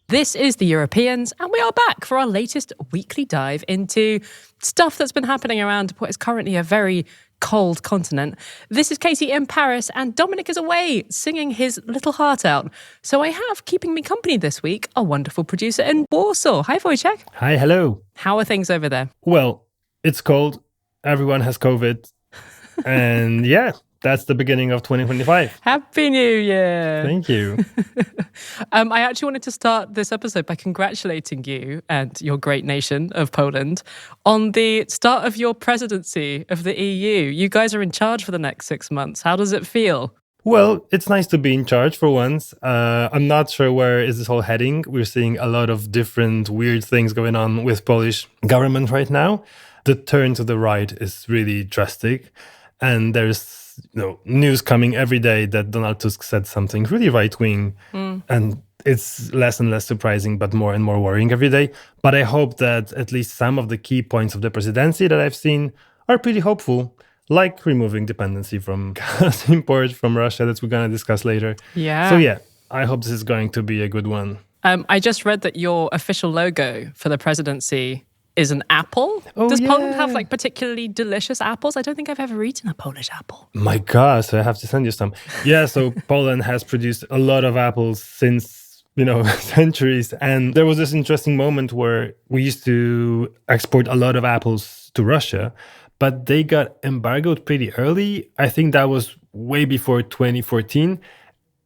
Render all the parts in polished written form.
This is The Europeans, and we are back for our latest weekly dive into stuff that's been happening around what is currently a very cold continent. This is Katie in Paris, and Dominic is away singing his little heart out. So I have, keeping me company this week, a wonderful producer in Warsaw. Hi, Wojciech. Hi, hello. How are things over there? Well, it's cold. Everyone has COVID. And yeah, that's the beginning of 2025. Happy New Year. Thank you. I actually wanted to start this episode by congratulating you and your great nation of Poland on the start of your presidency of the EU. You guys are in charge for the next 6 months. How does it feel? Well, it's nice to be in charge for once. I'm not sure where is this all heading. We're seeing a lot of different weird things going on with Polish government right now. The turn to the right is really drastic. And there's news coming every day that Donald Tusk said something really right-wing. And it's less and less surprising, but more and more worrying every day. But I hope that at least some of the key points of the presidency that I've seen are pretty hopeful, like removing dependency from gas import from Russia that we're going to discuss later. Yeah. So yeah, I hope this is going to be a good one. I just read that your official logo for the presidency is an apple. Oh, Does yeah. Poland have like particularly delicious apples? I don't think I've ever eaten a Polish apple. My gosh, I have to send you some. Yeah, so Poland has produced a lot of apples since, centuries. And there was this interesting moment where we used to export a lot of apples to Russia, but they got embargoed pretty early. I think that was way before 2014.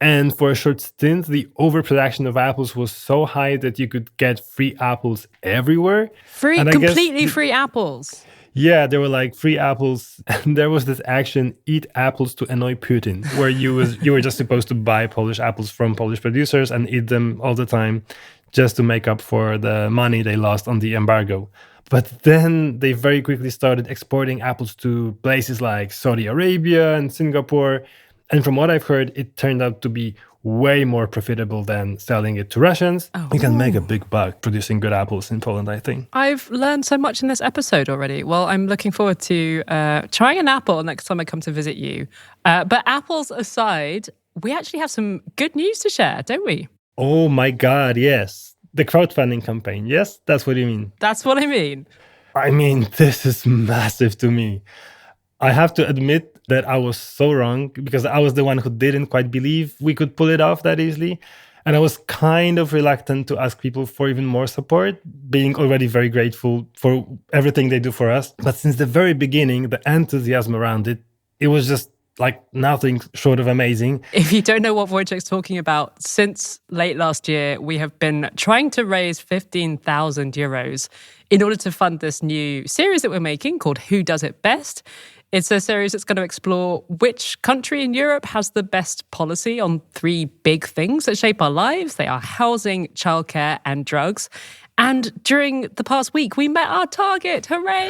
And for a short stint, the overproduction of apples was so high that you could get free apples everywhere. Completely free apples. Yeah, there were like free apples. And there was this action, Eat Apples to Annoy Putin, where you were just supposed to buy Polish apples from Polish producers and eat them all the time just to make up for the money they lost on the embargo. But then they very quickly started exporting apples to places like Saudi Arabia and Singapore. And from what I've heard, it turned out to be way more profitable than selling it to Russians. Oh. You can make a big buck producing good apples in Poland, I think. I've learned so much in this episode already. Well, I'm looking forward to trying an apple next time I come to visit you. But apples aside, we actually have some good news to share, don't we? Oh my God, yes. The crowdfunding campaign. Yes, that's what you mean. That's what I mean. I mean, this is massive to me. I have to admit that I was so wrong because I was the one who didn't quite believe we could pull it off that easily. And I was kind of reluctant to ask people for even more support, being already very grateful for everything they do for us. But since the very beginning, the enthusiasm around it, it was just like nothing short of amazing. If you don't know what Wojciech's talking about, since late last year, we have been trying to raise 15,000 euros in order to fund this new series that we're making called Who Does It Best? It's a series that's going to explore which country in Europe has the best policy on 3 big things that shape our lives. They are housing, childcare, and drugs. And during the past week, we met our target. Hooray!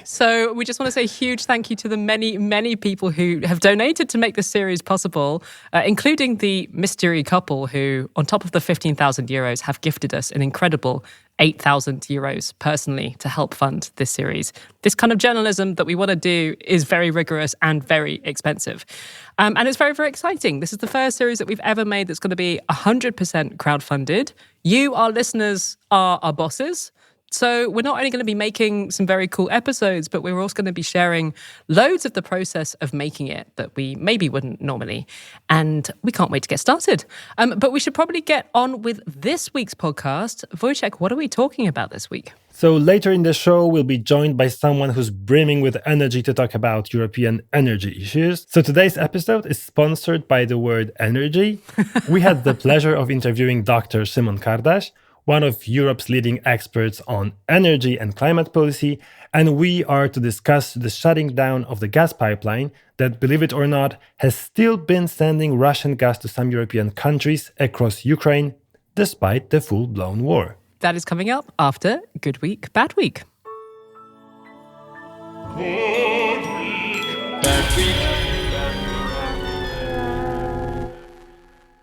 So we just want to say a huge thank you to the many, many people who have donated to make this series possible, including the mystery couple who, on top of the 15,000 euros, have gifted us an incredible 8,000 euros personally to help fund this series. This kind of journalism that we want to do is very rigorous and very expensive. And it's very, very exciting. This is the first series that we've ever made that's going to be 100% crowdfunded. You, our listeners, are our bosses. So we're not only going to be making some very cool episodes, but we're also going to be sharing loads of the process of making it that we maybe wouldn't normally. And we can't wait to get started. But we should probably get on with this week's podcast. Wojciech, what are we talking about this week? So later in the show, we'll be joined by someone who's brimming with energy to talk about European energy issues. So today's episode is sponsored by the word energy. We had the pleasure of interviewing Dr. Szymon Kardaś, one of Europe's leading experts on energy and climate policy, and we are to discuss the shutting down of the gas pipeline that, believe it or not, has still been sending Russian gas to some European countries across Ukraine, despite the full-blown war. That is coming up after Good Week, Bad Week. Good week, bad week.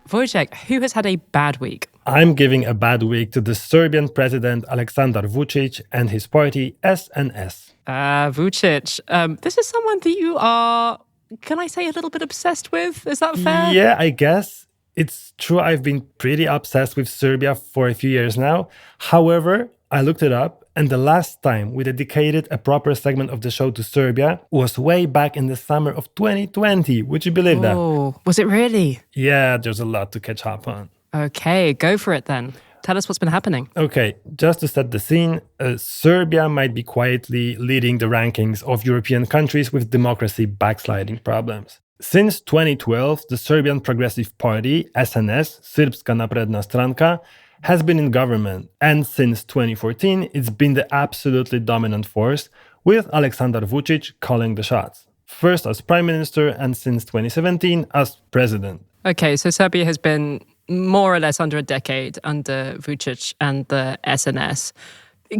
Wojciech, who has had a bad week? I'm giving a bad week to the Serbian president Aleksandar Vučić and his party SNS. Vučić. This is someone that you are, can I say, a little bit obsessed with? Is that fair? Yeah, I guess. It's true I've been pretty obsessed with Serbia for a few years now. However, I looked it up, and the last time we dedicated a proper segment of the show to Serbia was way back in the summer of 2020. Would you believe that? Oh, was it really? Yeah, there's a lot to catch up on. Okay, go for it then. Tell us what's been happening. Okay, just to set the scene, Serbia might be quietly leading the rankings of European countries with democracy backsliding problems. Since 2012, the Serbian Progressive Party, SNS, Srpska napredna stranka, has been in government, and since 2014, it's been the absolutely dominant force, with Aleksandar Vučić calling the shots. First as prime minister, and since 2017 as president. Okay, so Serbia has been more or less under a decade under Vučić and the SNS.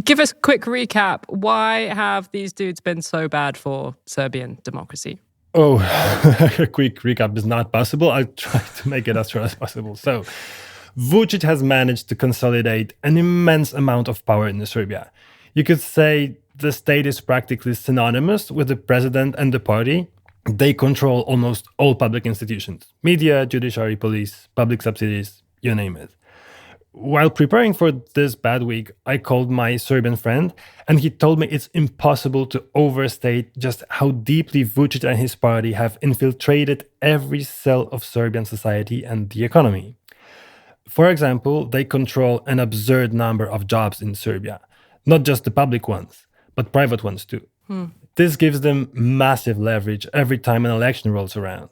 Give us a quick recap. Why have these dudes been so bad for Serbian democracy? Oh, a quick recap is not possible. I'll try to make it as short as possible. So, Vučić has managed to consolidate an immense amount of power in Serbia. You could say the state is practically synonymous with the president and the party. They control almost all public institutions: media, judiciary, police, public subsidies, you name it. While preparing for this bad week, I called my Serbian friend, and he told me it's impossible to overstate just how deeply Vučić and his party have infiltrated every cell of Serbian society and the economy. For example, they control an absurd number of jobs in Serbia, not just the public ones, but private ones too. This gives them massive leverage every time an election rolls around.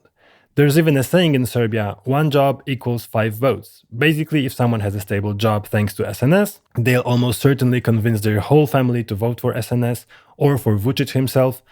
There's even a saying in Serbia, 1 job equals 5 votes. Basically, if someone has a stable job thanks to SNS, they'll almost certainly convince their whole family to vote for SNS or for Vučić himself,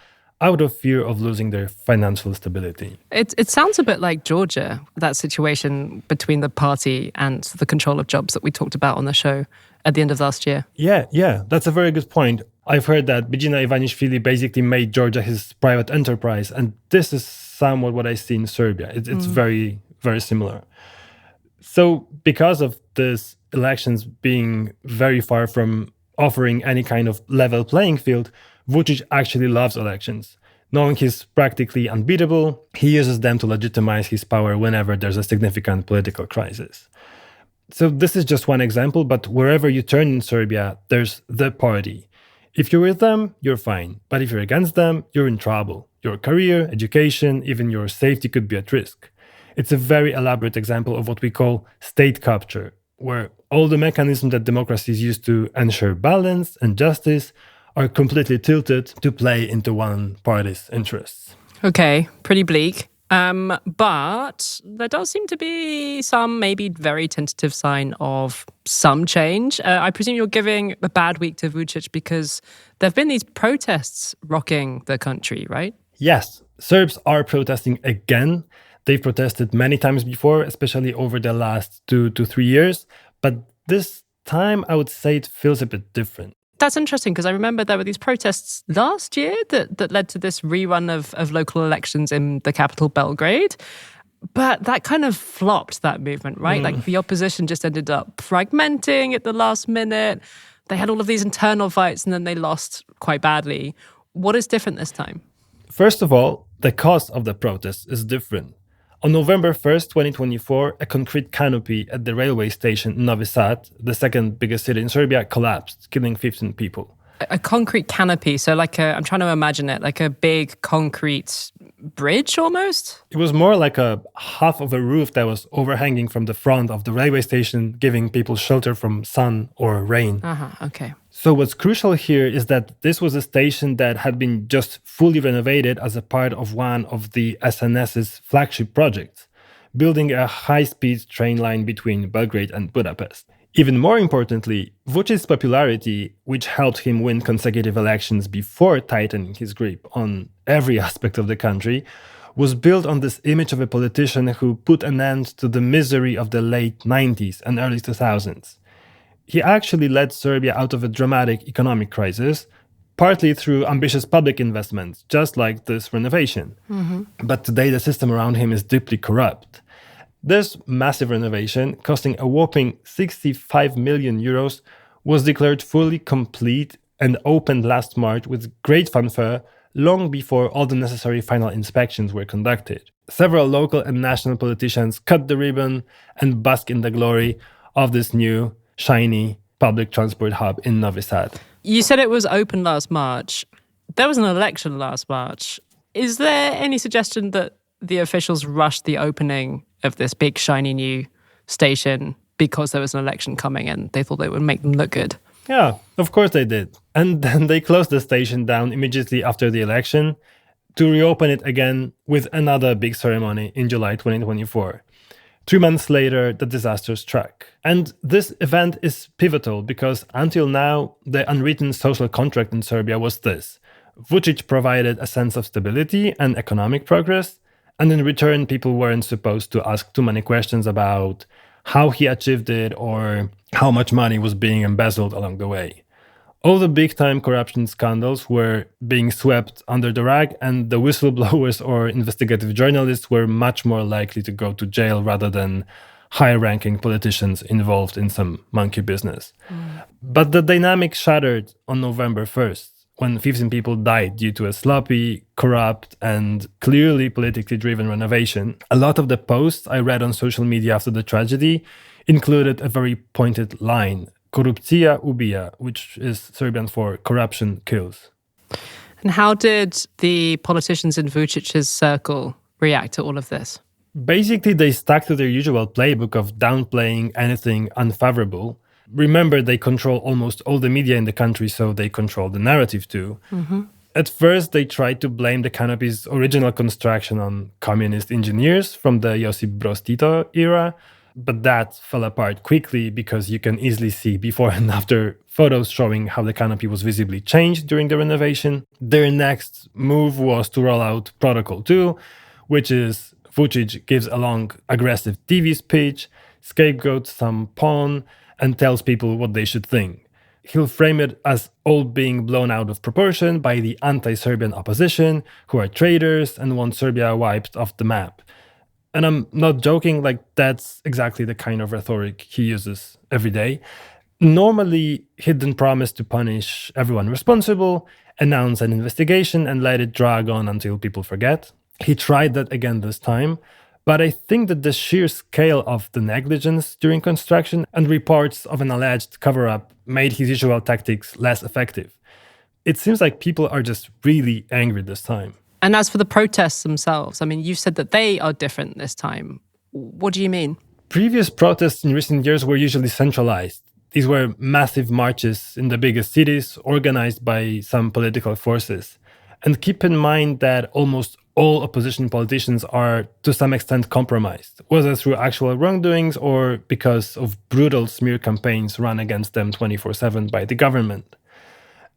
out of fear of losing their financial stability. It sounds a bit like Georgia, that situation between the party and the control of jobs that we talked about on the show at the end of last year. Yeah, that's a very good point. I've heard that Bidzina Ivanishvili basically made Georgia his private enterprise, and this is somewhat what I see in Serbia. It's very, very similar. So because of this elections being very far from offering any kind of level playing field, Vučić actually loves elections. Knowing he's practically unbeatable, he uses them to legitimize his power whenever there's a significant political crisis. So this is just one example, but wherever you turn in Serbia, there's the party. If you're with them, you're fine. But if you're against them, you're in trouble. Your career, education, even your safety could be at risk. It's a very elaborate example of what we call state capture, where all the mechanisms that democracies use to ensure balance and justice are completely tilted to play into one party's interests. Okay, pretty bleak. But there does seem to be some maybe very tentative sign of some change. I presume you're giving a bad week to Vučić because there have been these protests rocking the country, right? Yes, Serbs are protesting again. They've protested many times before, especially over the last 2 to 3 years. But this time, I would say it feels a bit different. That's interesting because I remember there were these protests last year that led to this rerun of local elections in the capital, Belgrade. But that kind of flopped, that movement, right? Like the opposition just ended up fragmenting at the last minute. They had all of these internal fights and then they lost quite badly. What is different this time? First of all, the cause of the protests is different. On November 1st, 2024, a concrete canopy at the railway station in Novi Sad, the second biggest city in Serbia, collapsed, killing 15 people. A concrete canopy, so I'm trying to imagine it, like a big concrete bridge almost? It was more like a half of a roof that was overhanging from the front of the railway station, giving people shelter from sun or rain. Okay. So what's crucial here is that this was a station that had been just fully renovated as a part of one of the SNS's flagship projects, building a high-speed train line between Belgrade and Budapest. Even more importantly, Vučić's popularity, which helped him win consecutive elections before tightening his grip on every aspect of the country, was built on this image of a politician who put an end to the misery of the late 90s and early 2000s. He actually led Serbia out of a dramatic economic crisis, partly through ambitious public investments, just like this renovation. But today the system around him is deeply corrupt. This massive renovation, costing a whopping 65 million euros, was declared fully complete and opened last March with great fanfare, long before all the necessary final inspections were conducted. Several local and national politicians cut the ribbon and bask in the glory of this new, shiny public transport hub in Novi Sad. You said it was open last March. There was an election last March. Is there any suggestion that the officials rushed the opening of this big, shiny new station because there was an election coming and they thought it would make them look good? Yeah, of course they did. And then they closed the station down immediately after the election to reopen it again with another big ceremony in July 2024. 3 months later, the disaster struck. And this event is pivotal because until now, the unwritten social contract in Serbia was this. Vučić provided a sense of stability and economic progress, and in return, people weren't supposed to ask too many questions about how he achieved it or how much money was being embezzled along the way. All the big-time corruption scandals were being swept under the rug, and the whistleblowers or investigative journalists were much more likely to go to jail rather than high-ranking politicians involved in some monkey business. But the dynamic shattered on November 1st, when 15 people died due to a sloppy, corrupt, and clearly politically driven renovation. A lot of the posts I read on social media after the tragedy included a very pointed line, Korupcija ubija, which is Serbian for corruption kills. And how did the politicians in Vučić's circle react to all of this? Basically, they stuck to their usual playbook of downplaying anything unfavorable. Remember, they control almost all the media in the country, so they control the narrative too. At first, they tried to blame the canopy's original construction on communist engineers from the Josip Broz Tito era, but that fell apart quickly because you can easily see before and after photos showing how the canopy was visibly changed during the renovation. Their next move was to roll out Protocol 2, which is Vučić gives a long, aggressive TV speech, scapegoats some pawn, and tells people what they should think. He'll frame it as all being blown out of proportion by the anti-Serbian opposition, who are traitors and want Serbia wiped off the map. And I'm not joking, like that's exactly the kind of rhetoric he uses every day. Normally, he'd then promise to punish everyone responsible, announce an investigation, and let it drag on until people forget. He tried that again this time, but I think that the sheer scale of the negligence during construction and reports of an alleged cover-up made his usual tactics less effective. It seems like people are just really angry this time. And as for the protests themselves, I mean, you said that they are different this time. What do you mean? Previous protests in recent years were usually centralized. These were massive marches in the biggest cities organized by some political forces. And keep in mind that almost all opposition politicians are to some extent compromised, whether through actual wrongdoings or because of brutal smear campaigns run against them 24/7 by the government.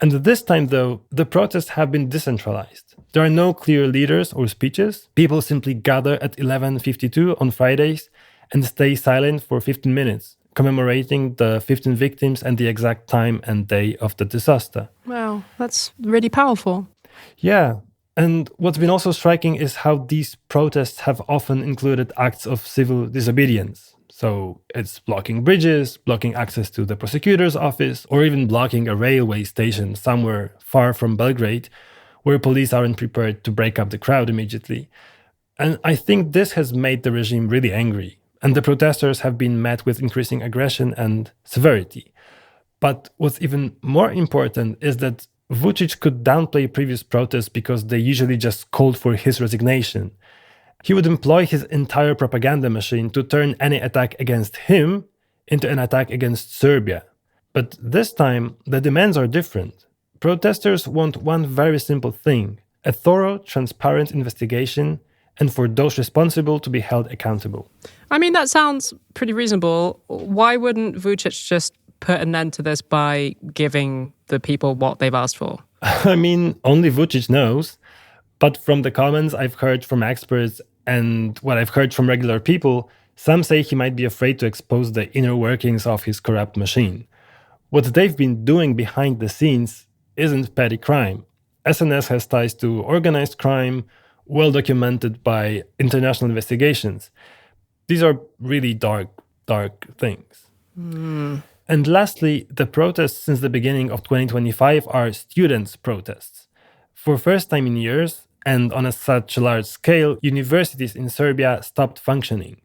And this time, though, the protests have been decentralized. There are no clear leaders or speeches. People simply gather at 11:52 on Fridays and stay silent for 15 minutes, commemorating the 15 victims and the exact time and day of the disaster. Wow, that's really powerful. Yeah. And what's been also striking is how these protests have often included acts of civil disobedience. So it's blocking bridges, blocking access to the prosecutor's office, or even blocking a railway station somewhere far from Belgrade, where police aren't prepared to break up the crowd immediately. And I think this has made the regime really angry, and the protesters have been met with increasing aggression and severity. But what's even more important is that Vučić could downplay previous protests because they usually just called for his resignation. He would employ his entire propaganda machine to turn any attack against him into an attack against Serbia. But this time, the demands are different. Protesters want one very simple thing: a thorough, transparent investigation, and for those responsible to be held accountable. I mean, that sounds pretty reasonable. Why wouldn't Vučić just put an end to this by giving the people what they've asked for? I mean, only Vučić knows. But from the comments I've heard from experts and what I've heard from regular people, some say he might be afraid to expose the inner workings of his corrupt machine. What they've been doing behind the scenes isn't petty crime. SNS has ties to organized crime, well documented by international investigations. These are really dark things. And lastly, the protests since the beginning of 2025 are students' protests. For first time in years, and on such a large scale, universities in Serbia stopped functioning.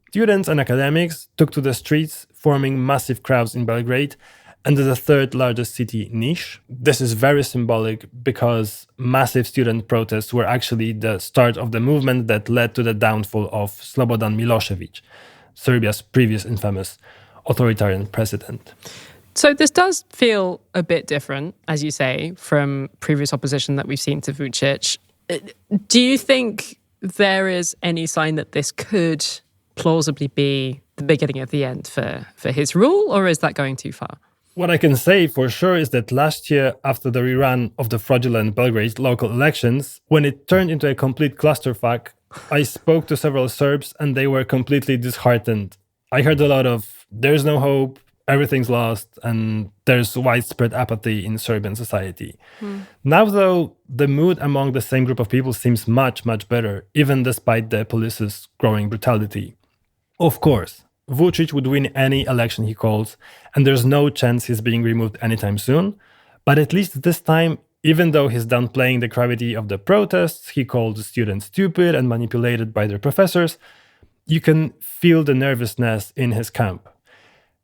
Students and academics took to the streets, forming massive crowds in Belgrade and the third largest city, Niš. This is very symbolic because massive student protests were actually the start of the movement that led to the downfall of Slobodan Milošević, Serbia's previous infamous authoritarian president. So this does feel a bit different, as you say, from previous opposition that we've seen to Vučić. Do you think there is any sign that this could plausibly be the beginning of the end for his rule, or is that going too far? What I can say for sure is that last year, after the rerun of the fraudulent Belgrade local elections, when it turned into a complete clusterfuck, I spoke to several Serbs and they were completely disheartened. I heard a lot of, there's no hope, everything's lost, and there's widespread apathy in Serbian society. Now, though, the mood among the same group of people seems much, much better, even despite the police's growing brutality. Of course, Vučić would win any election he calls, and there's no chance he's being removed anytime soon. But at least this time, even though he's downplaying the gravity of the protests, he called students stupid and manipulated by their professors, you can feel the nervousness in his camp.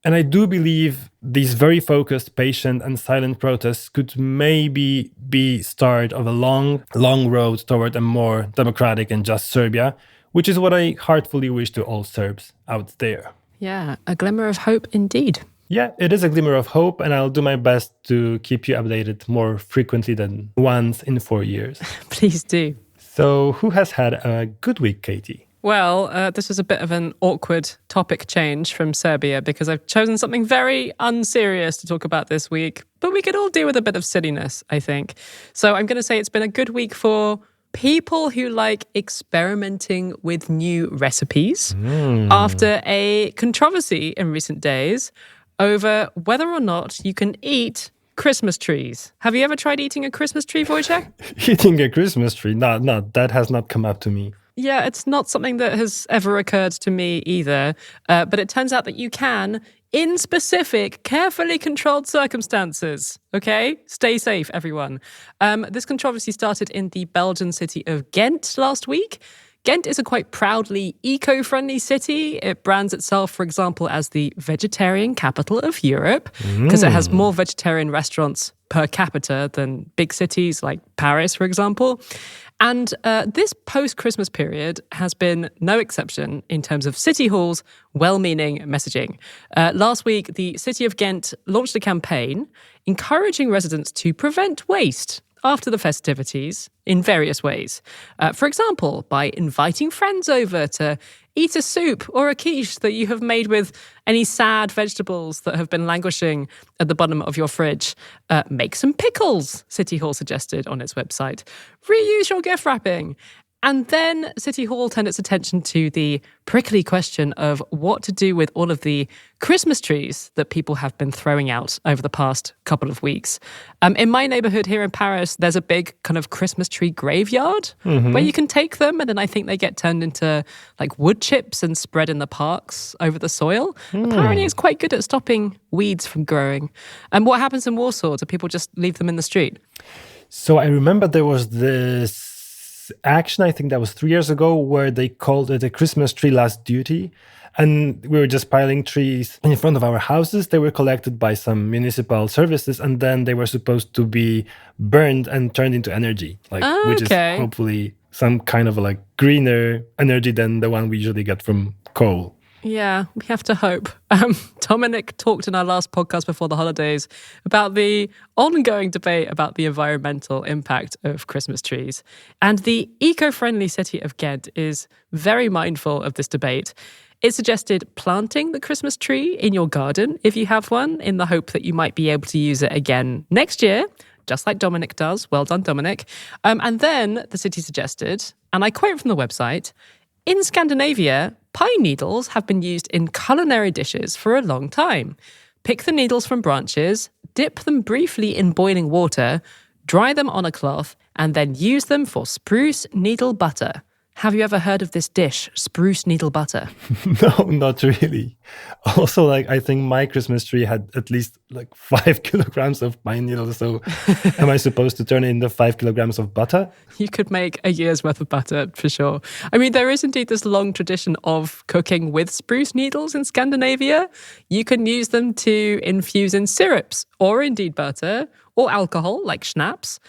And I do believe these very focused, patient, and silent protests could maybe be start of a long, long road toward a more democratic and just Serbia, which is what I heartfully wish to all Serbs out there. Yeah, a glimmer of hope indeed. Yeah, it is a glimmer of hope, and I'll do my best to keep you updated more frequently than once in 4 years. Please do. So, who has had a good week, Katie? Well, this is a bit of an awkward topic change from Serbia because I've chosen something very unserious to talk about this week, but we could all do with a bit of silliness, I think. So I'm going to say it's been a good week for people who like experimenting with new recipes after a controversy in recent days over whether or not you can eat Christmas trees. Have you ever tried eating a Christmas tree, Wojciech? Eating a Christmas tree? No, that has not come up to me. Yeah, it's not something that has ever occurred to me either. But it turns out that you can, in specific, carefully controlled circumstances. Okay? Stay safe, everyone. This controversy started in the Belgian city of Ghent last week. Ghent is a quite proudly eco-friendly city. It brands itself, for example, as the vegetarian capital of Europe because it has more vegetarian restaurants per capita than big cities like Paris, for example. And this post-Christmas period has been no exception in terms of City Hall's well-meaning messaging. Last week, the city of Ghent launched a campaign encouraging residents to prevent waste after the festivities in various ways. For example, by inviting friends over to eat a soup or a quiche that you have made with any sad vegetables that have been languishing at the bottom of your fridge. Make some pickles, City Hall suggested on its website. Reuse your gift wrapping. And then City Hall turned its attention to the prickly question of what to do with all of the Christmas trees that people have been throwing out over the past couple of weeks. In my neighborhood here in Paris, there's a big kind of Christmas tree graveyard where you can take them, and then I think they get turned into like wood chips and spread in the parks over the soil. Apparently it's quite good at stopping weeds from growing. And what happens in Warsaw? Do people just leave them in the street? So I remember there was this action, I think that was 3 years ago, where they called it a Christmas tree last duty. And we were just piling trees in front of our houses. They were collected by some municipal services, and then they were supposed to be burned and turned into energy, which is hopefully some kind of like greener energy than the one we usually get from coal. Yeah, we have to hope. Dominic talked in our last podcast before the holidays about the ongoing debate about the environmental impact of Christmas trees. And the eco-friendly city of Ghent is very mindful of this debate. It suggested planting the Christmas tree in your garden, if you have one, in the hope that you might be able to use it again next year, just like Dominic does. Well done, Dominic. And then the city suggested, and I quote from the website, in Scandinavia, pine needles have been used in culinary dishes for a long time. Pick the needles from branches, dip them briefly in boiling water, dry them on a cloth, and then use them for spruce needle butter. Have you ever heard of this dish, spruce needle butter? No, not really. Also, I think my Christmas tree had at least 5 kilograms of pine needles. So am I supposed to turn it into 5 kilograms of butter? You could make a year's worth of butter for sure. I mean, there is indeed this long tradition of cooking with spruce needles in Scandinavia. You can use them to infuse in syrups or indeed butter or alcohol like schnapps.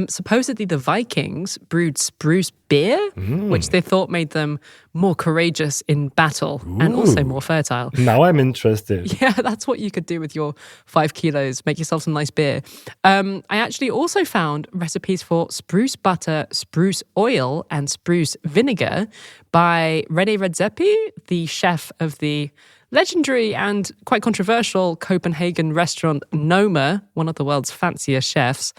Supposedly the Vikings brewed spruce beer, which they thought made them more courageous in battle and also more fertile. Now I'm interested. Yeah, that's what you could do with your 5 kilos. Make yourself some nice beer. I actually also found recipes for spruce butter, spruce oil, and spruce vinegar by René Redzepi, the chef of the legendary and quite controversial Copenhagen restaurant Noma, one of the world's fanciest chefs.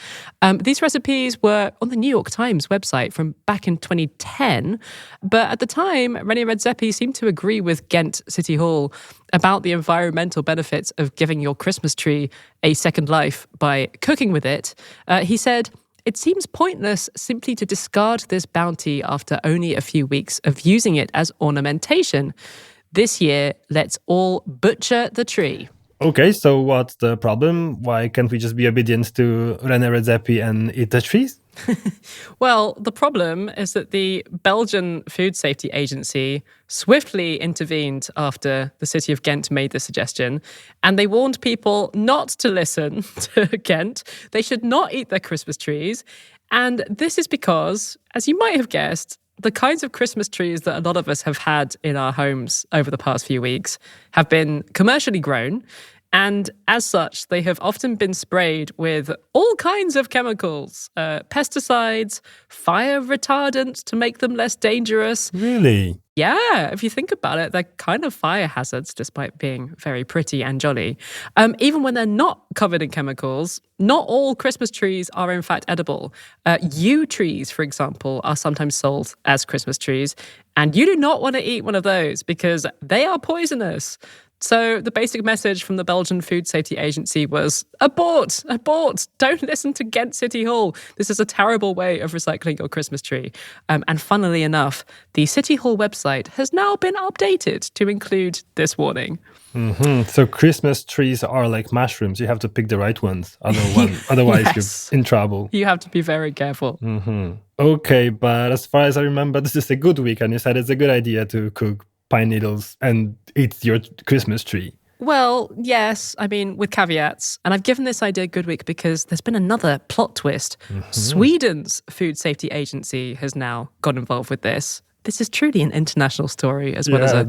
These recipes were on the New York Times website from back in 2010. But at the time, René Redzepi seemed to agree with Ghent City Hall about the environmental benefits of giving your Christmas tree a second life by cooking with it. He said, "It seems pointless simply to discard this bounty after only a few weeks of using it as ornamentation. This year, let's all butcher the tree." Okay, so what's the problem? Why can't we just be obedient to René Redzepi and eat the trees? Well, the problem is that the Belgian Food Safety Agency swiftly intervened after the city of Ghent made the suggestion, and they warned people not to listen to Ghent. They should not eat their Christmas trees. And this is because, as you might have guessed, the kinds of Christmas trees that a lot of us have had in our homes over the past few weeks have been commercially grown. And as such, they have often been sprayed with all kinds of chemicals, pesticides, fire retardant to make them less dangerous. Really? Yeah, if you think about it, they're kind of fire hazards despite being very pretty and jolly. Even when they're not covered in chemicals, not all Christmas trees are in fact edible. Yew trees, for example, are sometimes sold as Christmas trees. And you do not want to eat one of those because they are poisonous. So the basic message from the Belgian Food Safety Agency was, abort, abort, don't listen to Ghent City Hall. This is a terrible way of recycling your Christmas tree. And funnily enough, the City Hall website has now been updated to include this warning. Mm-hmm. So Christmas trees are like mushrooms. You have to pick the right ones. Otherwise, Yes. You're in trouble. You have to be very careful. Mm-hmm. Okay, but as far as I remember, this is a good week. And you said it's a good idea to cook pine needles and eat your Christmas tree. Well, yes, I mean, with caveats. And I've given this idea good week because there's been another plot twist. Sweden's food safety agency has now got involved with this. This is truly an international story as well as a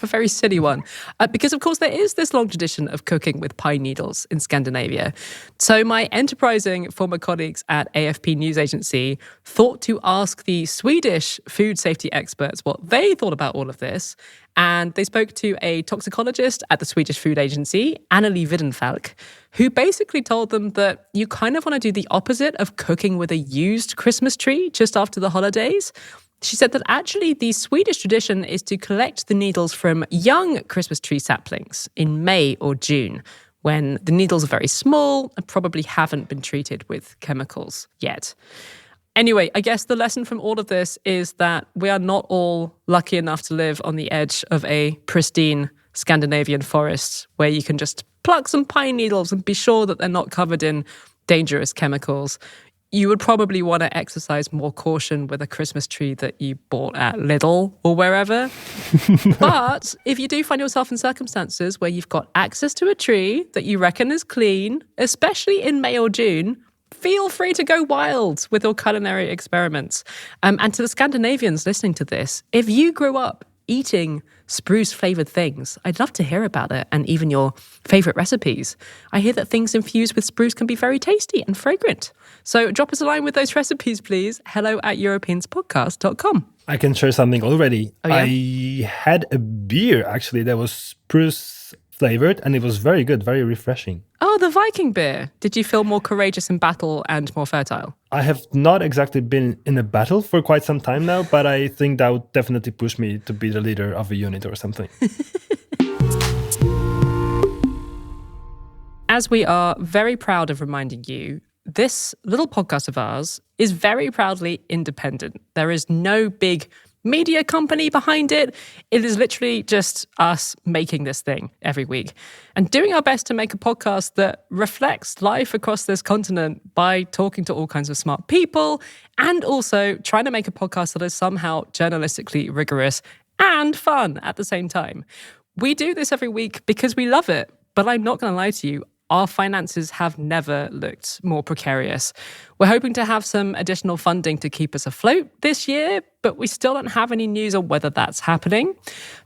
very silly one. Because, of course, there is this long tradition of cooking with pine needles in Scandinavia. So my enterprising former colleagues at AFP News Agency thought to ask the Swedish food safety experts what they thought about all of this. And they spoke to a toxicologist at the Swedish Food Agency, Anneli Widenfalk, who basically told them that you kind of want to do the opposite of cooking with a used Christmas tree just after the holidays. She said that actually the Swedish tradition is to collect the needles from young Christmas tree saplings in May or June, when the needles are very small and probably haven't been treated with chemicals yet. Anyway, I guess the lesson from all of this is that we are not all lucky enough to live on the edge of a pristine Scandinavian forest where you can just pluck some pine needles and be sure that they're not covered in dangerous chemicals. You would probably want to exercise more caution with a Christmas tree that you bought at Lidl or wherever. But if you do find yourself in circumstances where you've got access to a tree that you reckon is clean, especially in May or June, feel free to go wild with your culinary experiments. And to the Scandinavians listening to this, if you grew up eating spruce-flavoured things, I'd love to hear about it and even your favourite recipes. I hear that things infused with spruce can be very tasty and fragrant. So drop us a line with those recipes, please. hello@europeanspodcast.com. I can share something already. Oh, yeah? I had a beer, actually, that was spruce-flavoured, and it was very good, very refreshing. Oh, the Viking beer. Did you feel more courageous in battle and more fertile? I have not exactly been in a battle for quite some time now, but I think that would definitely push me to be the leader of a unit or something. As we are very proud of reminding you, this little podcast of ours is very proudly independent. There is no big media company behind it. It is literally just us making this thing every week and doing our best to make a podcast that reflects life across this continent by talking to all kinds of smart people and also trying to make a podcast that is somehow journalistically rigorous and fun at the same time. We do this every week because we love it, but I'm not going to lie to you. Our finances have never looked more precarious. We're hoping to have some additional funding to keep us afloat this year, but we still don't have any news on whether that's happening.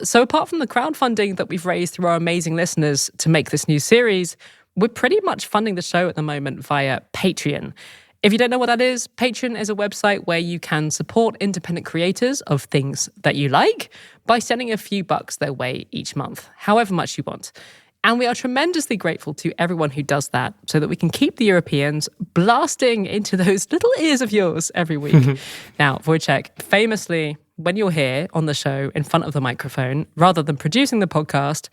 So apart from the crowdfunding that we've raised through our amazing listeners to make this new series, we're pretty much funding the show at the moment via Patreon. If you don't know what that is, Patreon is a website where you can support independent creators of things that you like by sending a few bucks their way each month, however much you want. And we are tremendously grateful to everyone who does that so that we can keep the Europeans blasting into those little ears of yours every week. Now, Wojciech, famously, when you're here on the show in front of the microphone, rather than producing the podcast,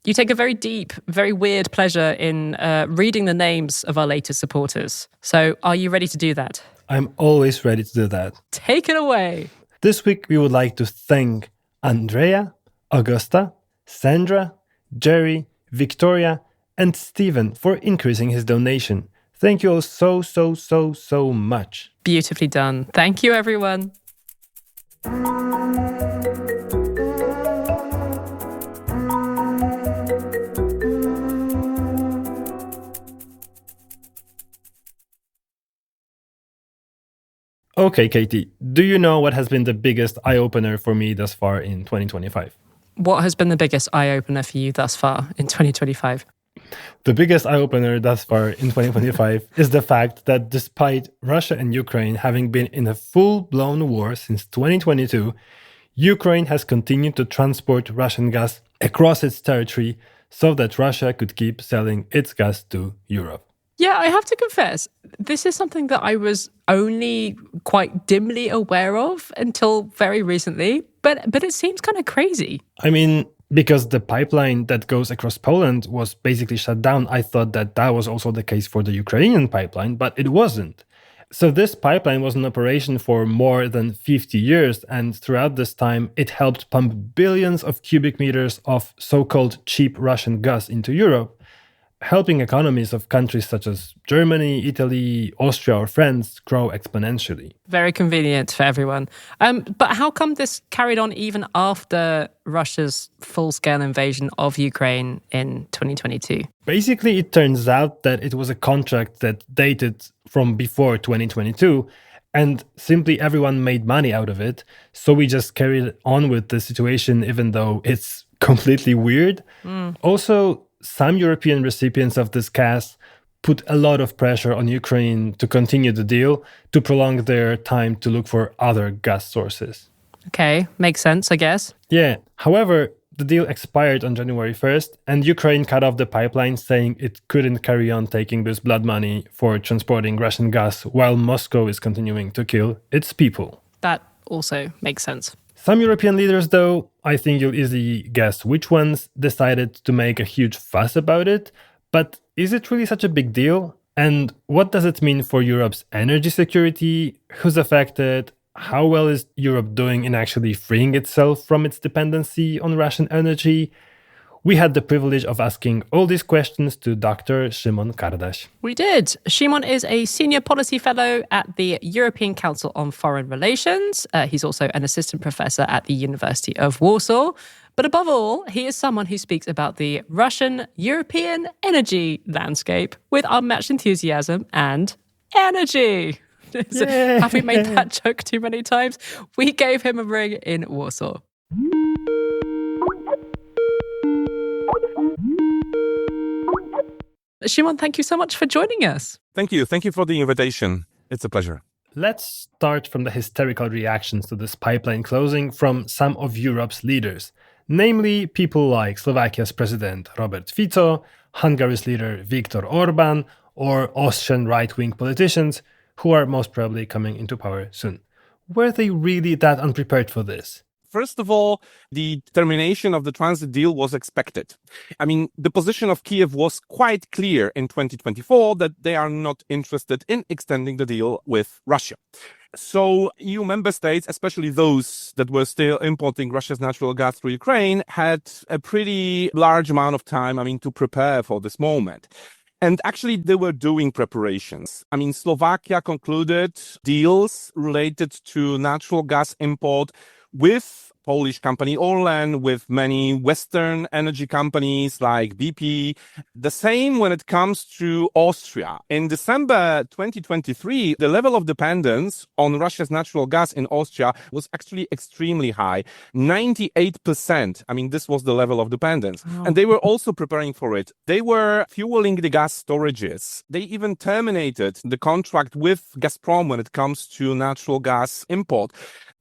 you take a very deep, very weird pleasure in reading the names of our latest supporters. So are you ready to do that? I'm always ready to do that. Take it away. This week, we would like to thank Andrea, Augusta, Sandra, Jerry, Victoria, and Stephen for increasing his donation. Thank you all so much. Beautifully done. Thank you, everyone. Okay, Katie, do you know what has been the biggest eye-opener for me thus far in 2025? What has been the biggest eye-opener for you thus far in 2025? The biggest eye-opener thus far in 2025 is the fact that despite Russia and Ukraine having been in a full-blown war since 2022, Ukraine has continued to transport Russian gas across its territory so that Russia could keep selling its gas to Europe. Yeah, I have to confess, this is something that I was only quite dimly aware of until very recently, but it seems kind of crazy. I mean, because the pipeline that goes across Poland was basically shut down, I thought that was also the case for the Ukrainian pipeline, but it wasn't. So this pipeline was in operation for more than 50 years, and throughout this time, it helped pump billions of cubic meters of so-called cheap Russian gas into Europe, helping economies of countries such as Germany, Italy, Austria, or France grow exponentially. Very convenient for everyone. But how come this carried on even after Russia's full-scale invasion of Ukraine in 2022? Basically, it turns out that it was a contract that dated from before 2022, and simply everyone made money out of it. So we just carried on with the situation, even though it's completely weird. Also, some European recipients of this gas put a lot of pressure on Ukraine to continue the deal, to prolong their time to look for other gas sources. Okay, makes sense, I guess. Yeah, however, the deal expired on January 1st, and Ukraine cut off the pipeline, saying it couldn't carry on taking this blood money for transporting Russian gas while Moscow is continuing to kill its people. That also makes sense. Some European leaders, though, I think you'll easily guess which ones, decided to make a huge fuss about it. But is it really such a big deal? And what does it mean for Europe's energy security? Who's affected? How well is Europe doing in actually freeing itself from its dependency on Russian energy? We had the privilege of asking all these questions to Dr. Szymon Kardaś. We did. Szymon is a senior policy fellow at the European Council on Foreign Relations. He's also an assistant professor at the University of Warsaw. But above all, he is someone who speaks about the Russian-European energy landscape with unmatched enthusiasm and energy. Have we made that joke too many times? We gave him a ring in Warsaw. Szymon, thank you so much for joining us. Thank you. Thank you for the invitation. It's a pleasure. Let's start from the hysterical reactions to this pipeline closing from some of Europe's leaders, namely people like Slovakia's president Robert Fico, Hungary's leader Viktor Orban, or Austrian right-wing politicians who are most probably coming into power soon. Were they really that unprepared for this? First of all, the termination of the transit deal was expected. I mean, the position of Kiev was quite clear in 2024 that they are not interested in extending the deal with Russia. So EU member states, especially those that were still importing Russia's natural gas through Ukraine, had a pretty large amount of time, to prepare for this moment. And actually, they were doing preparations. Slovakia concluded deals related to natural gas import with Polish company Orlen, with many Western energy companies like BP. The same when it comes to Austria. In December 2023, the level of dependence on Russia's natural gas in Austria was actually extremely high, 98%. This was the level of dependence. Wow. And they were also preparing for it. They were fueling the gas storages. They even terminated the contract with Gazprom when it comes to natural gas import.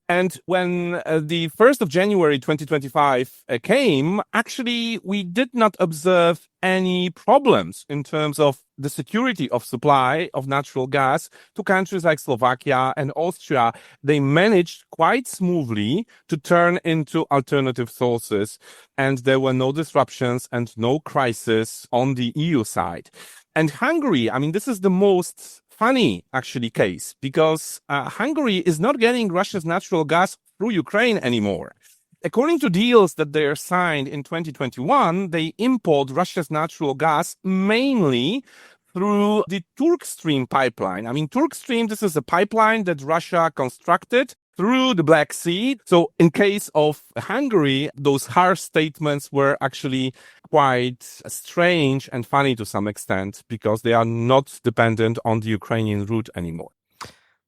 And when the 1st of January 2025 came, actually, we did not observe any problems in terms of the security of supply of natural gas to countries like Slovakia and Austria. They managed quite smoothly to turn into alternative sources, and there were no disruptions and no crisis on the EU side. And Hungary, this is the most funny, actually, case, because Hungary is not getting Russia's natural gas through Ukraine anymore. According to deals that they are signed in 2021, they import Russia's natural gas mainly through the Turkstream pipeline. Turkstream, this is a pipeline that Russia constructed through the Black Sea. So in case of Hungary, those harsh statements were actually quite strange and funny to some extent because they are not dependent on the Ukrainian route anymore.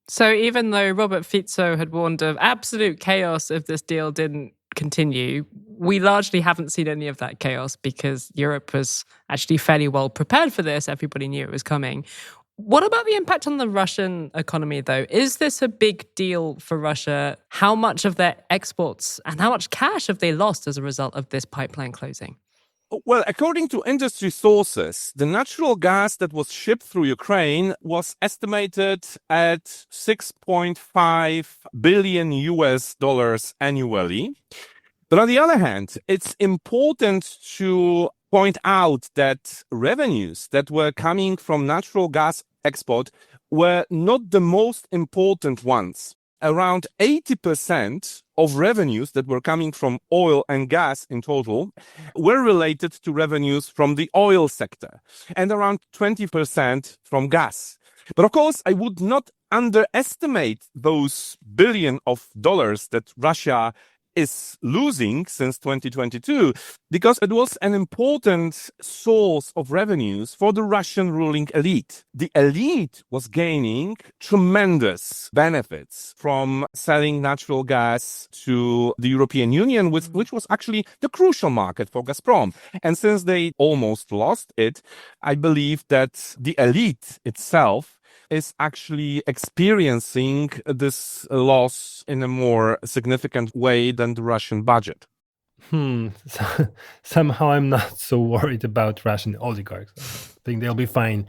So even though Robert Fico had warned of absolute chaos if this deal didn't continue, we largely haven't seen any of that chaos because Europe was actually fairly well prepared for this. Everybody knew it was coming. What about the impact on the Russian economy, though? Is this a big deal for Russia? How much of their exports and how much cash have they lost as a result of this pipeline closing? Well, according to industry sources, the natural gas that was shipped through Ukraine was estimated at $6.5 billion annually. But on the other hand, it's important to point out that revenues that were coming from natural gas export were not the most important ones. Around 80% of revenues that were coming from oil and gas in total were related to revenues from the oil sector and around 20% from gas. But of course, I would not underestimate those billion of dollars that Russia is losing since 2022 because it was an important source of revenues for the Russian ruling elite. The elite was gaining tremendous benefits from selling natural gas to the European Union, which was actually the crucial market for Gazprom. And since they almost lost it, I believe that the elite itself is actually experiencing this loss in a more significant way than the Russian budget. Somehow I'm not so worried about Russian oligarchs. I think they'll be fine.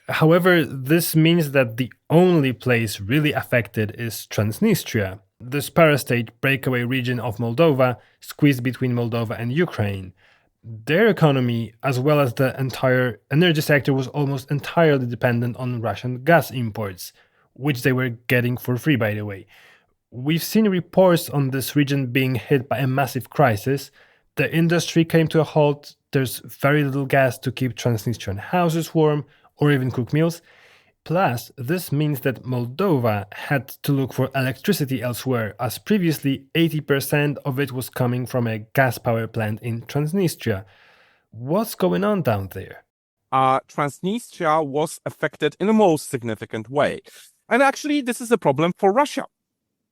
However, this means that the only place really affected is Transnistria, this parastate breakaway region of Moldova, squeezed between Moldova and Ukraine. Their economy, as well as the entire energy sector, was almost entirely dependent on Russian gas imports, which they were getting for free, by the way. We've seen reports on this region being hit by a massive crisis. The industry came to a halt. There's very little gas to keep Transnistrian houses warm or even cook meals. Plus, this means that Moldova had to look for electricity elsewhere, as previously 80% of it was coming from a gas power plant in Transnistria. What's going on down there? Transnistria was affected in the most significant way. And actually, this is a problem for Russia,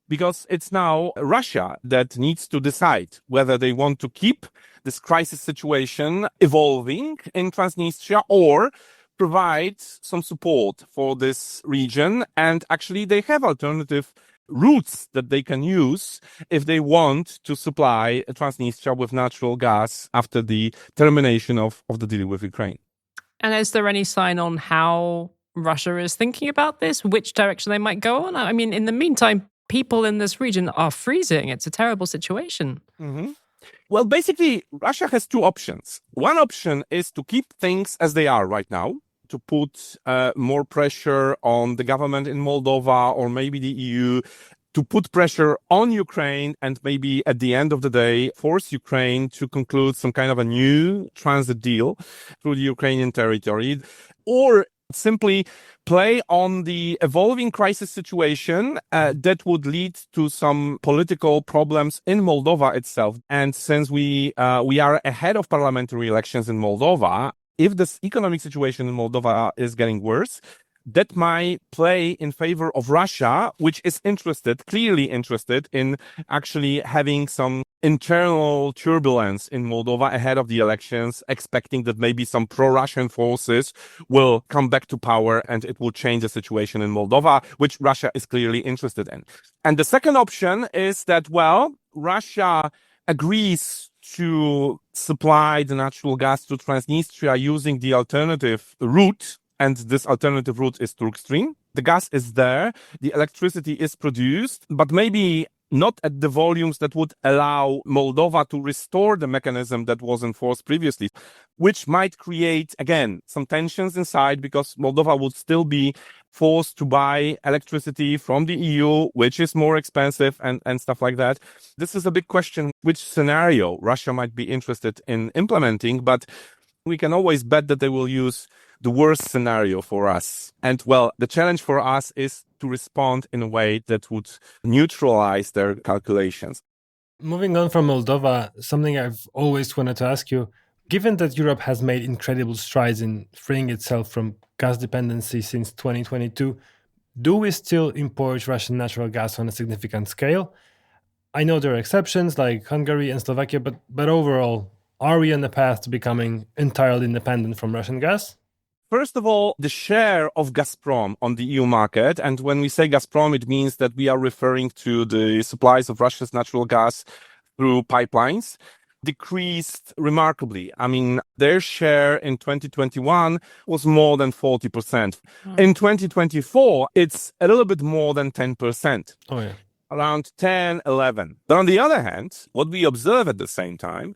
because it's now Russia that needs to decide whether they want to keep this crisis situation evolving in Transnistria or provide some support for this region. And actually, they have alternative routes that they can use if they want to supply Transnistria with natural gas after the termination of the deal with Ukraine. And is there any sign on how Russia is thinking about this, which direction they might go on? I mean, in the meantime, people in this region are freezing. It's a terrible situation. Well, basically, Russia has two options. One option is to keep things as they are right now, to put more pressure on the government in Moldova or maybe the EU, to put pressure on Ukraine and maybe at the end of the day force Ukraine to conclude some kind of a new transit deal through the Ukrainian territory, or simply play on the evolving crisis situation that would lead to some political problems in Moldova itself. And since we are ahead of parliamentary elections in Moldova, if this economic situation in Moldova is getting worse, that might play in favor of Russia, which is clearly interested in actually having some internal turbulence in Moldova ahead of the elections, expecting that maybe some pro-Russian forces will come back to power and it will change the situation in Moldova, which Russia is clearly interested in. And the second option is that, well, Russia agrees to supply the natural gas to Transnistria using the alternative route. And this alternative route is Turk Stream. The gas is there, the electricity is produced, but maybe not at the volumes that would allow Moldova to restore the mechanism that was enforced previously, which might create, again, some tensions inside because Moldova would still be forced to buy electricity from the EU, which is more expensive and stuff like that. This is a big question, which scenario Russia might be interested in implementing, but we can always bet that they will use the worst scenario for us. And well, the challenge for us is to respond in a way that would neutralize their calculations. Moving on from Moldova, something I've always wanted to ask you, given that Europe has made incredible strides in freeing itself from gas dependency since 2022, do we still import Russian natural gas on a significant scale? I know there are exceptions like Hungary and Slovakia, but overall, are we on the path to becoming entirely independent from Russian gas? First of all, the share of Gazprom on the EU market, and when we say Gazprom, it means that we are referring to the supplies of Russia's natural gas through pipelines, decreased remarkably. I mean, their share in 2021 was more than 40%. In 2024, it's a little bit more than 10%. Oh, yeah. Around 10, 11. But on the other hand, what we observe at the same time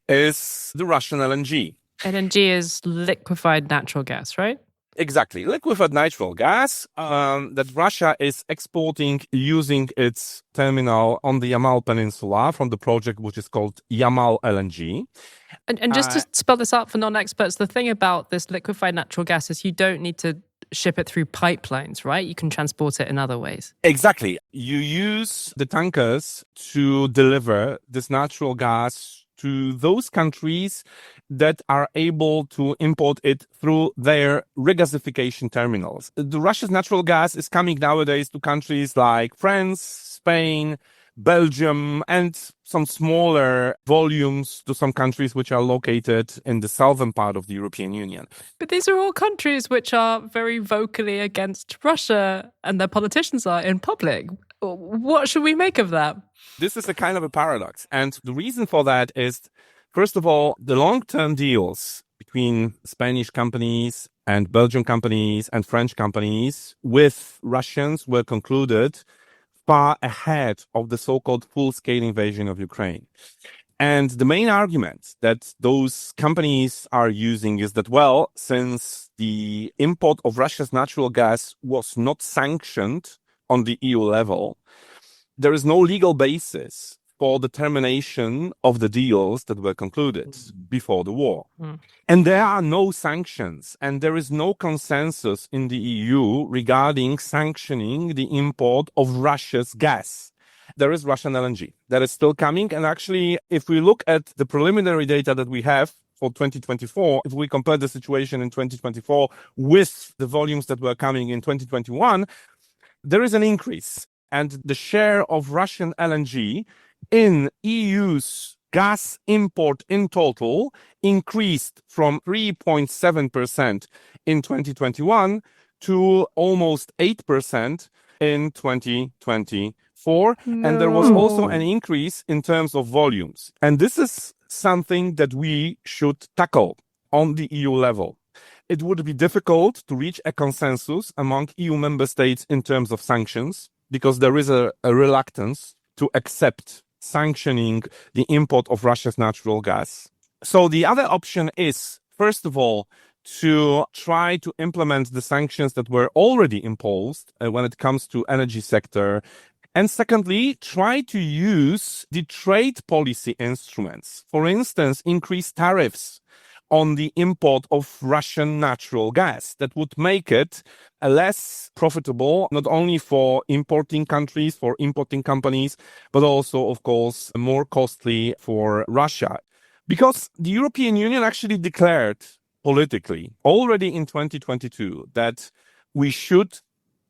is the Russian LNG. LNG is liquefied natural gas, right? Exactly. Liquefied natural gas that Russia is exporting using its terminal on the Yamal Peninsula from the project which is called Yamal LNG. And just to spell this out for non-experts, the thing about this liquefied natural gas is you don't need to ship it through pipelines, right? You can transport it in other ways. Exactly. You use the tankers to deliver this natural gas to those countries that are able to import it through their regasification terminals. The Russia's natural gas is coming nowadays to countries like France, Spain, Belgium, and some smaller volumes to some countries which are located in the southern part of the European Union. But these are all countries which are very vocally against Russia, and their politicians are in public. What should we make of that? This is a kind of a paradox. And the reason for that is, first of all, the long-term deals between Spanish companies and Belgian companies and French companies with Russians were concluded far ahead of the so-called full-scale invasion of Ukraine. And the main argument that those companies are using is that, well, since the import of Russia's natural gas was not sanctioned on the EU level, there is no legal basis for the termination of the deals that were concluded before the war. And there are no sanctions, and there is no consensus in the EU regarding sanctioning the import of Russia's gas. There is Russian LNG that is still coming. And actually, if we look at the preliminary data that we have for 2024, if we compare the situation in 2024 with the volumes that were coming in 2021, there is an increase. And the share of Russian LNG in EU's gas import in total increased from 3.7% in 2021 to almost 8% in 2024. No. And there was also an increase in terms of volumes. And this is something that we should tackle on the EU level. It would be difficult to reach a consensus among EU member states in terms of sanctions. because there is a reluctance to accept sanctioning the import of Russia's natural gas. So the other option is, first of all, to try to implement the sanctions that were already imposed when it comes to energy sector. And secondly, try to use the trade policy instruments. For instance, increase tariffs on the import of Russian natural gas. That would make it less profitable, not only for importing countries, for importing companies, but also, of course, more costly for Russia. Because the European Union actually declared politically already in 2022 that we should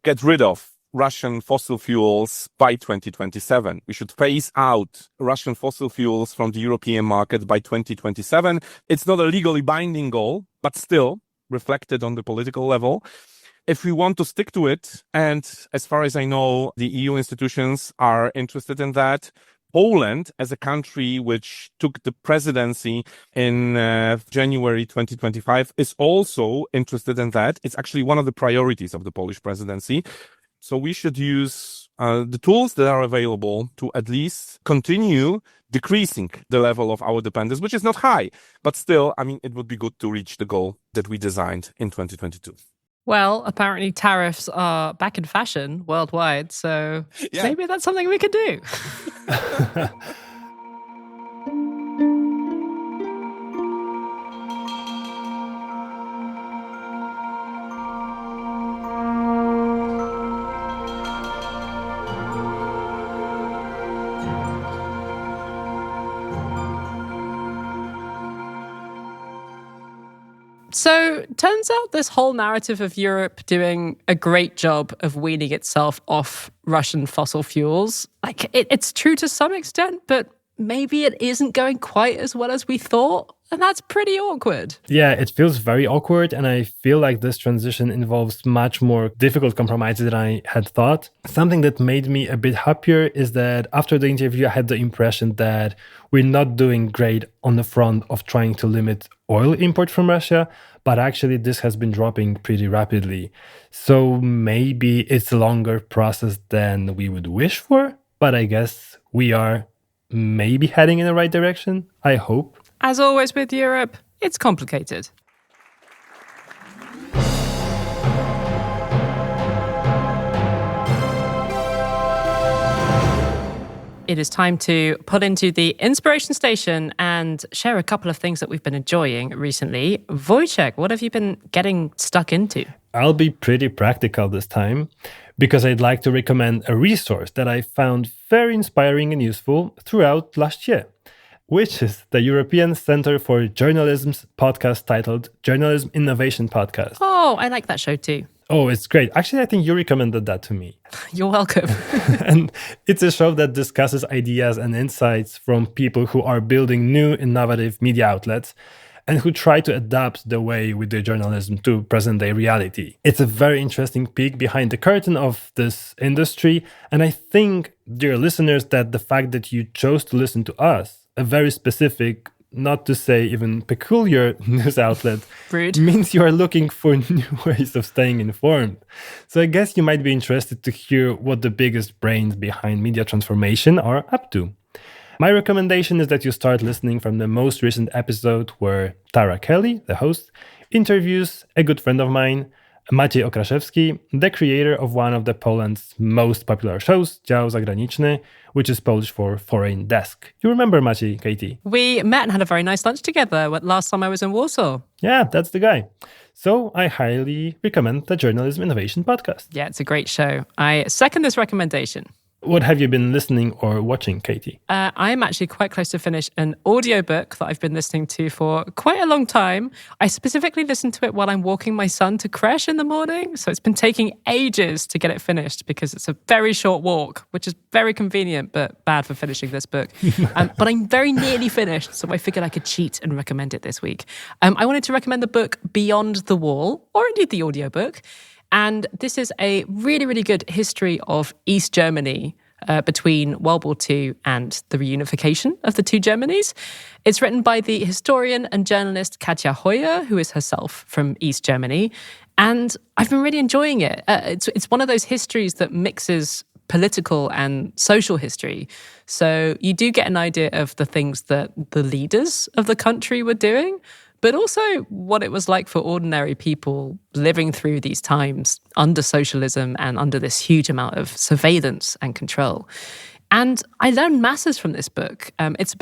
get rid of Russian fossil fuels by 2027. We should phase out Russian fossil fuels from the European market by 2027. It's not a legally binding goal, but still reflected on the political level. If we want to stick to it, and as far as I know, the EU institutions are interested in that, Poland, as a country which took the presidency in January 2025, is also interested in that. It's actually one of the priorities of the Polish presidency. So we should use the tools that are available to at least continue decreasing the level of our dependence, which is not high. But still, I mean, it would be good to reach the goal that we designed in 2022. Well, apparently tariffs are back in fashion worldwide, so maybe that's something we could do. So, turns out this whole narrative of Europe doing a great job of weaning itself off Russian fossil fuels, like it's true to some extent, but maybe it isn't going quite as well as we thought. And that's pretty awkward. Yeah, it feels very awkward. And I feel like this transition involves much more difficult compromises than I had thought. Something that made me a bit happier is that after the interview, I had the impression that we're not doing great on the front of trying to limit oil import from Russia, but actually this has been dropping pretty rapidly. So maybe it's a longer process than we would wish for, but I guess we are maybe heading in the right direction, I hope. As always with Europe, it's complicated. It is time to pull into the inspiration station and share a couple of things that we've been enjoying recently. Wojciech, what have you been getting stuck into? I'll be pretty practical this time because I'd like to recommend a resource that I found very inspiring and useful throughout last year, which is the European Centre for Journalism's podcast titled Journalism Innovation Podcast. Oh, I like that show too. Oh, it's great. Actually, I think you recommended that to me. You're welcome. And it's a show that discusses ideas and insights from people who are building new, innovative media outlets and who try to adapt the way we do journalism to present-day reality. It's a very interesting peek behind the curtain of this industry. And I think, dear listeners, that the fact that you chose to listen to us, a very specific, not to say even peculiar news outlet, Rude. means you are looking for new ways of staying informed. So I guess you might be interested to hear what the biggest brains behind media transformation are up to. My recommendation is that you start listening from the most recent episode where Tara Kelly, the host, interviews a good friend of mine, Maciej Okraszewski, the creator of one of Poland's most popular shows, Dział Zagraniczny, which is Polish for Foreign Desk. You remember Maciej, Katie? We met and had a very nice lunch together last time I was in Warsaw. Yeah, that's the guy. So I highly recommend the Journalism Innovation Podcast. Yeah, it's a great show. I second this recommendation. What have you been listening or watching, Katie? I'm actually quite close to finish an audiobook that I've been listening to for quite a long time. I specifically listen to it while I'm walking my son to creche in the morning. So it's been taking ages to get it finished because it's a very short walk, which is very convenient, but bad for finishing this book. But I'm very nearly finished, so I figured I could cheat and recommend it this week. I wanted to recommend the book Beyond the Wall, or indeed the audiobook. And this is a really, really good history of East Germany between World War II and the reunification of the two Germanys. It's written by the historian and journalist Katja Hoyer, who is herself from East Germany. And I've been really enjoying it. It's one of those histories that mixes political and social history. So you do get an idea of the things that the leaders of the country were doing, but also what it was like for ordinary people living through these times under socialism and under this huge amount of surveillance and control. And I learned masses from this book. It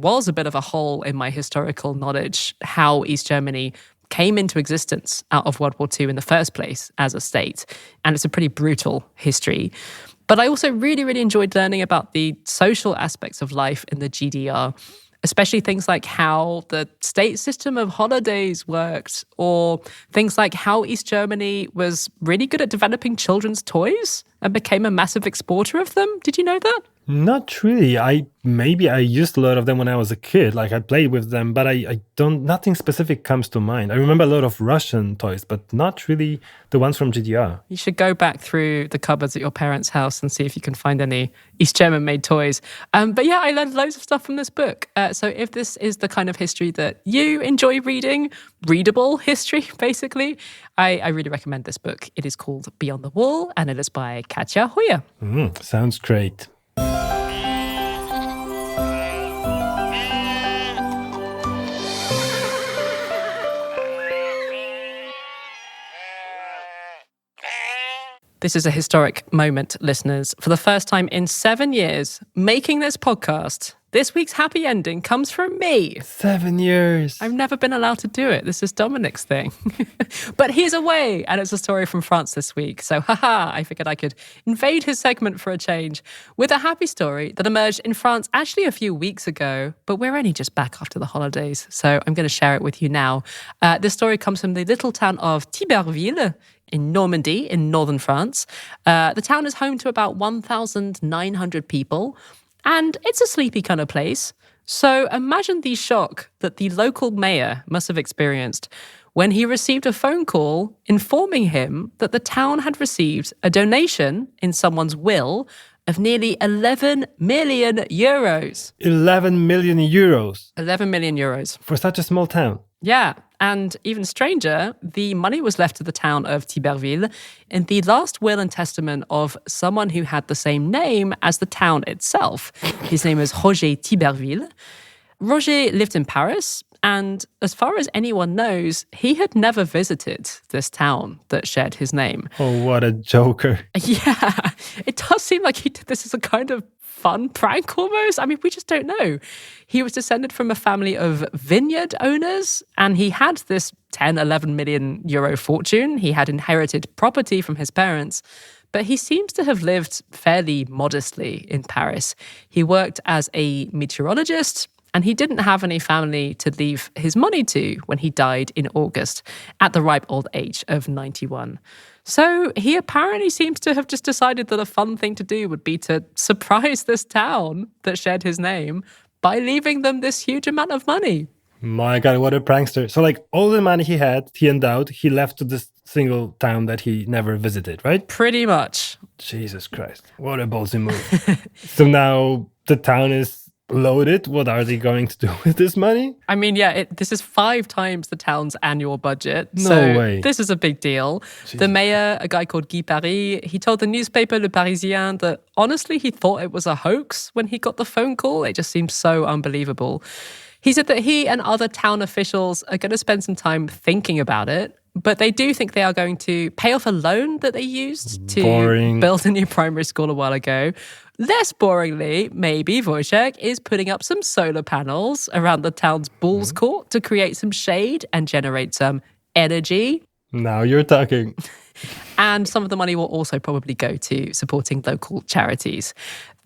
was a bit of a hole in my historical knowledge, how East Germany came into existence out of World War II in the first place as a state. And it's a pretty brutal history. But I also really, really enjoyed learning about the social aspects of life in the GDR, especially things like how the state system of holidays worked, or things like how East Germany was really good at developing children's toys and became a massive exporter of them. Did you know that? Not really. I used a lot of them when I was a kid. Like I played with them, but I don't. Nothing specific comes to mind. I remember a lot of Russian toys, but not really the ones from GDR. You should go back through the cupboards at your parents' house and see if you can find any East German-made toys. But yeah, I learned loads of stuff from this book. So if this is the kind of history that you enjoy reading, readable history, basically, I really recommend this book. It is called Beyond the Wall, and it is by Katja Hoyer. Sounds great. This is a historic moment, listeners. For the first time in 7 years, making this podcast, this week's happy ending comes from me. 7 years. I've never been allowed to do it. This is Dominic's thing. But he's away, and it's a story from France this week. So, I figured I could invade his segment for a change with a happy story that emerged in France actually a few weeks ago, but we're only just back after the holidays. So I'm going to share it with you now. This story comes from the little town of Thiberville in Normandy, in northern France. The town is home to about 1,900 people, and it's a sleepy kind of place. So imagine the shock that the local mayor must have experienced when he received a phone call informing him that the town had received a donation in someone's will of nearly 11 million euros. 11 million euros. 11 million euros. For such a small town. Yeah, and even stranger, the money was left to the town of Thiberville in the last will and testament of someone who had the same name as the town itself. His name is Roger Thiberville. Roger lived in Paris, and as far as anyone knows, he had never visited this town that shared his name. Oh, what a joker. Yeah, it does seem like he did this as a kind of fun prank almost. I mean, we just don't know. He was descended from a family of vineyard owners, and he had this 11 million euro fortune. He had inherited property from his parents, but he seems to have lived fairly modestly in Paris. He worked as a meteorologist, and he didn't have any family to leave his money to when he died in August at the ripe old age of 91. So he apparently seems to have just decided that a fun thing to do would be to surprise this town that shared his name by leaving them this huge amount of money. My God, what a prankster. So like all the money he had, he endowed, he left to this single town that he never visited, right? Pretty much. Jesus Christ. What a ballsy move. So now the town is loaded. What are they going to do with this money? I mean, yeah, this is 5 times the town's annual budget. No way. This is a big deal. Jesus. The mayor, a guy called Guy Paris, he told the newspaper Le Parisien that honestly he thought it was a hoax when he got the phone call. It just seemed so unbelievable. He said that he and other town officials are going to spend some time thinking about it, but they do think they are going to pay off a loan that they used to build a new primary school a while ago. Less boringly, maybe Wojciech is putting up some solar panels around the town's Bulls Court to create some shade and generate some energy. Now you're talking. And some of the money will also probably go to supporting local charities.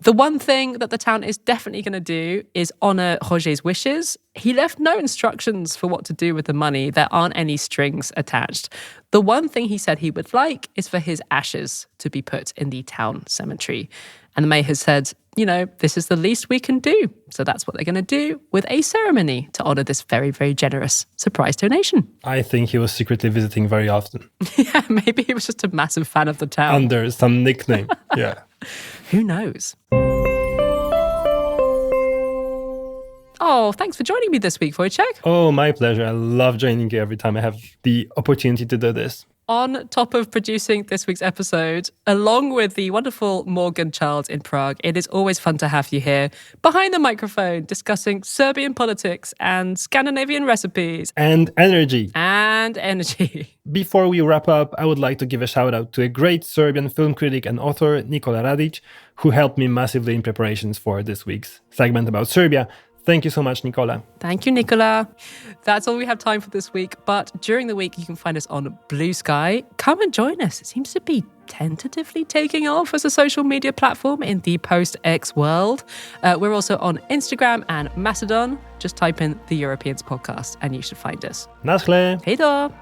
The one thing that the town is definitely going to do is honour Roger's wishes. He left no instructions for what to do with the money. There aren't any strings attached. The one thing he said he would like is for his ashes to be put in the town cemetery. And the mayor has said, you know, this is the least we can do. So that's what they're going to do with a ceremony to honour this very, very generous surprise donation. I think he was secretly visiting very often. Yeah, maybe he was just a massive fan of the town. Under some nickname. Yeah. Who knows? Oh, thanks for joining me this week, Wojciech. Oh, my pleasure. I love joining you every time I have the opportunity to do this. on top of producing this week's episode, along with the wonderful Morgan Charles in Prague, it is always fun to have you here behind the microphone discussing Serbian politics and Scandinavian recipes. And energy. And energy. Before we wrap up, I would like to give a shout out to a great Serbian film critic and author, Nikola Radic, who helped me massively in preparations for this week's segment about Serbia. Thank you so much, Nikola. Thank you, Nikola. That's all we have time for this week. But during the week, you can find us on Blue Sky. Come and join us. It seems to be tentatively taking off as a social media platform in the post-X world. We're also on Instagram and Mastodon. Just type in the Europeans podcast and you should find us. Naschle. Hej då!